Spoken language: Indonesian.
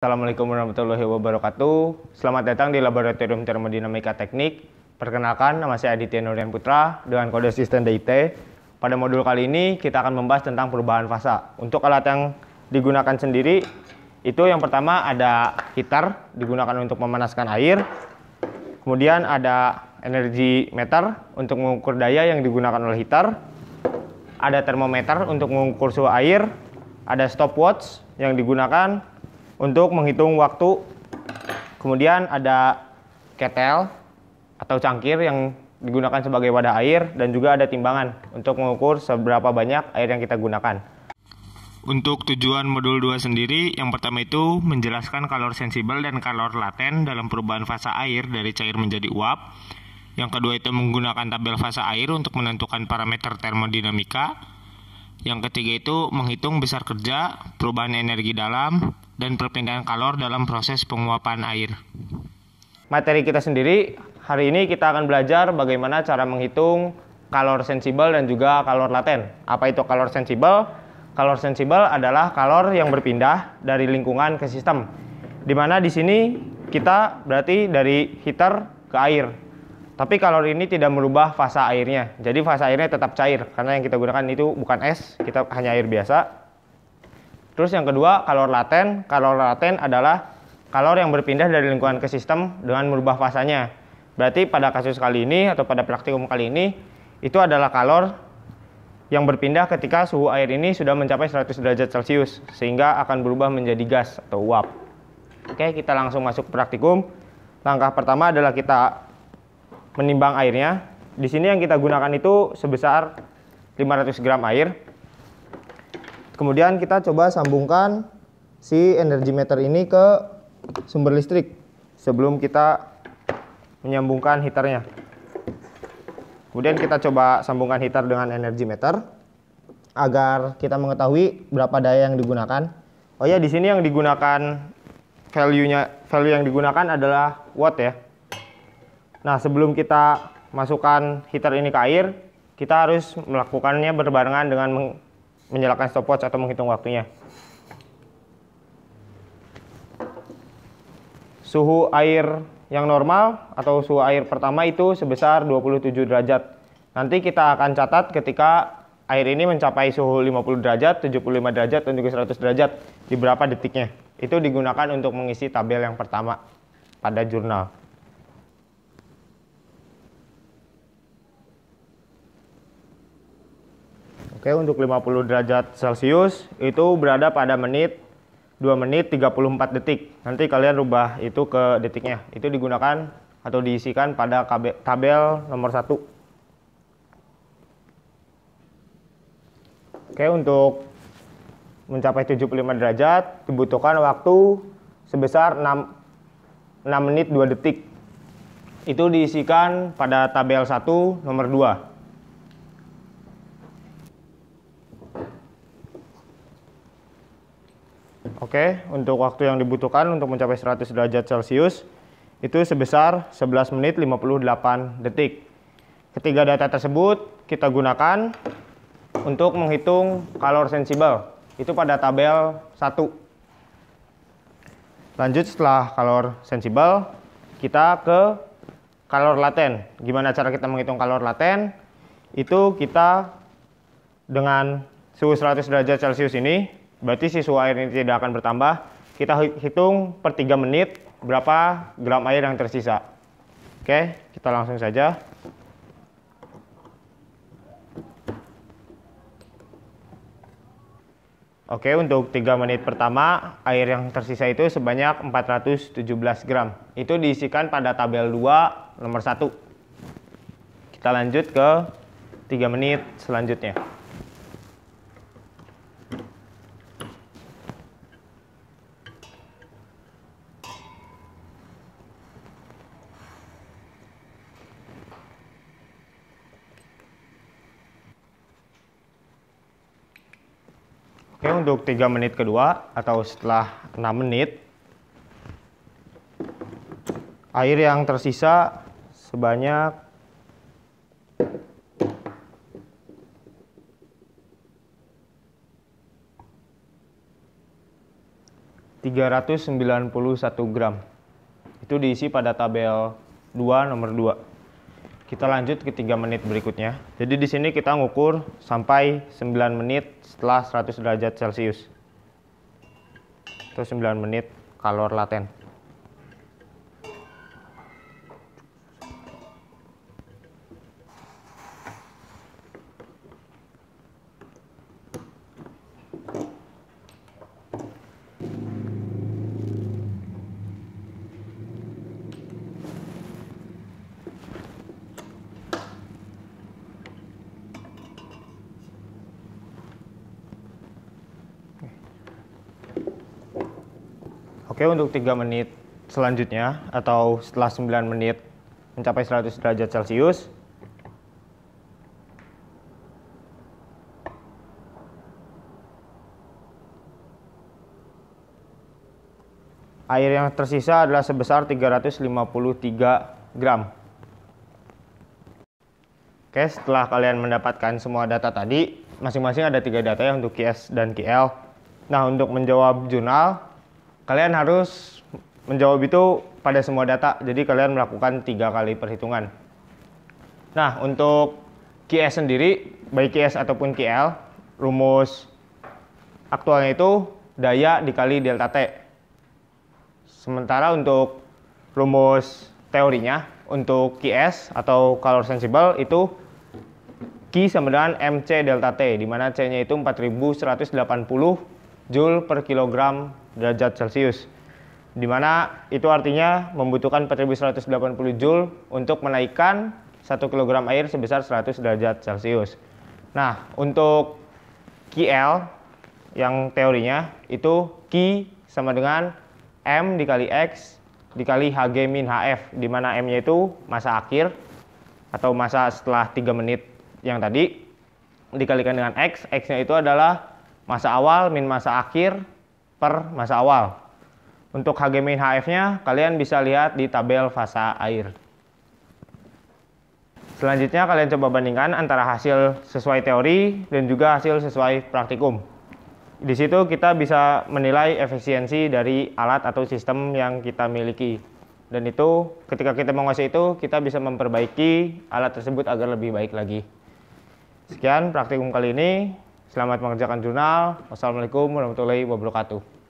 Assalamualaikum warahmatullahi wabarakatuh. Selamat datang di Laboratorium Termodinamika Teknik. Perkenalkan, nama saya Aditya Nurian Putra dengan kode asisten DIT. Pada modul kali ini kita akan membahas tentang perubahan fasa. Untuk alat yang digunakan sendiri, itu yang pertama ada heater, digunakan untuk memanaskan air. Kemudian ada energy meter untuk mengukur daya yang digunakan oleh heater. Ada termometer untuk mengukur suhu air. Ada stopwatch yang digunakan untuk menghitung waktu. Kemudian ada kettle atau cangkir yang digunakan sebagai wadah air, dan juga ada timbangan untuk mengukur seberapa banyak air yang kita gunakan. Untuk tujuan modul 2 sendiri, yang pertama itu menjelaskan kalor sensibel dan kalor laten dalam perubahan fasa air dari cair menjadi uap. Yang kedua itu menggunakan tabel fasa air untuk menentukan parameter termodinamika. Yang ketiga itu menghitung besar kerja, perubahan energi dalam, dan perpindahan kalor dalam proses penguapan air. Materi kita sendiri, hari ini kita akan belajar bagaimana cara menghitung kalor sensibel dan juga kalor laten. Apa itu kalor sensibel? Kalor sensibel adalah kalor yang berpindah dari lingkungan ke sistem. Dimana di sini kita berarti dari heater ke air. Tapi kalor ini tidak merubah fasa airnya. Jadi fasa airnya tetap cair, karena yang kita gunakan itu bukan es, kita hanya air biasa. Terus yang kedua, kalor laten. Kalor laten adalah kalor yang berpindah dari lingkungan ke sistem dengan merubah fasanya. Berarti pada kasus kali ini atau pada praktikum kali ini, itu adalah kalor yang berpindah ketika suhu air ini sudah mencapai 100 derajat Celcius, sehingga akan berubah menjadi gas atau uap. Oke, kita langsung masuk ke praktikum. Langkah pertama adalah kita menimbang airnya. Di sini yang kita gunakan itu sebesar 500 gram air. Kemudian kita coba sambungkan si energy meter ini ke sumber listrik sebelum kita menyambungkan heaternya. Kemudian kita coba sambungkan heater dengan energy meter agar kita mengetahui berapa daya yang digunakan. Oh ya, di sini yang digunakan value yang digunakan adalah watt ya. Nah, sebelum kita masukkan heater ini ke air, kita harus melakukannya berbarengan dengan menyalakan stopwatch atau menghitung waktunya. Suhu air yang normal atau suhu air pertama itu sebesar 27 derajat. Nanti kita akan catat ketika air ini mencapai suhu 50 derajat, 75 derajat, dan juga 100 derajat di berapa detiknya. Itu digunakan untuk mengisi tabel yang pertama pada jurnal. Oke, untuk 50 derajat Celcius itu berada pada 2 menit 34 detik. Nanti kalian rubah itu ke detiknya. Itu digunakan atau diisikan pada tabel nomor 1. Oke, untuk mencapai 75 derajat dibutuhkan waktu sebesar 6 menit 2 detik. Itu diisikan pada tabel 1 nomor 2. Oke, untuk waktu yang dibutuhkan untuk mencapai 100 derajat Celcius itu sebesar 11 menit 58 detik. Ketiga data tersebut kita gunakan untuk menghitung kalor sensibel. Itu pada tabel 1. Lanjut, setelah kalor sensibel, kita ke kalor laten. Gimana cara kita menghitung kalor laten? Itu kita dengan suhu 100 derajat Celcius ini, berarti si suhu air ini tidak akan bertambah. Kita hitung per 3 menit berapa gram air yang tersisa. Oke, kita langsung saja. Oke, untuk 3 menit pertama, air yang tersisa itu sebanyak 417 gram. Itu diisikan pada tabel 2 nomor 1. Kita lanjut ke 3 menit selanjutnya. Oke, untuk 3 menit kedua atau setelah 6 menit, air yang tersisa sebanyak 3 391 gram. Itu diisi pada tabel 2 nomor 2. Kita lanjut ke 3 menit berikutnya. Jadi di sini kita ngukur sampai 9 menit setelah 100 derajat Celcius. Itu 9 menit kalor laten. Oke, untuk 3 menit selanjutnya atau setelah 9 menit mencapai 100 derajat Celcius, air yang tersisa adalah sebesar 353 gram. Oke, setelah kalian mendapatkan semua data tadi, masing-masing ada 3 data ya untuk QS dan QL. Nah, untuk menjawab jurnal, kalian harus menjawab itu pada semua data, jadi kalian melakukan 3 kali perhitungan. Nah, untuk QS sendiri, baik QS ataupun QL, rumus aktualnya itu daya dikali delta T. Sementara untuk rumus teorinya, untuk QS atau calor sensible itu Q sama dengan MC delta T, di mana C-nya itu 4180 Joule per kilogram derajat Celcius, di mana itu artinya membutuhkan 4180 Joule untuk menaikkan 1 kg air sebesar 100 derajat Celcius. Nah, untuk QL yang teorinya itu Q sama dengan M dikali X dikali Hg min Hf, di mana M-nya itu masa akhir atau masa setelah 3 menit yang tadi dikalikan dengan X. X-nya itu adalah masa awal min masa akhir per masa awal. Untuk Hg min Hf-nya kalian bisa lihat di tabel fasa air. Selanjutnya kalian coba bandingkan antara hasil sesuai teori dan juga hasil sesuai praktikum. Di situ kita bisa menilai efisiensi dari alat atau sistem yang kita miliki. Dan itu ketika kita menguasai itu, kita bisa memperbaiki alat tersebut agar lebih baik lagi. Sekian praktikum kali ini. Selamat mengerjakan jurnal. Wassalamualaikum warahmatullahi wabarakatuh.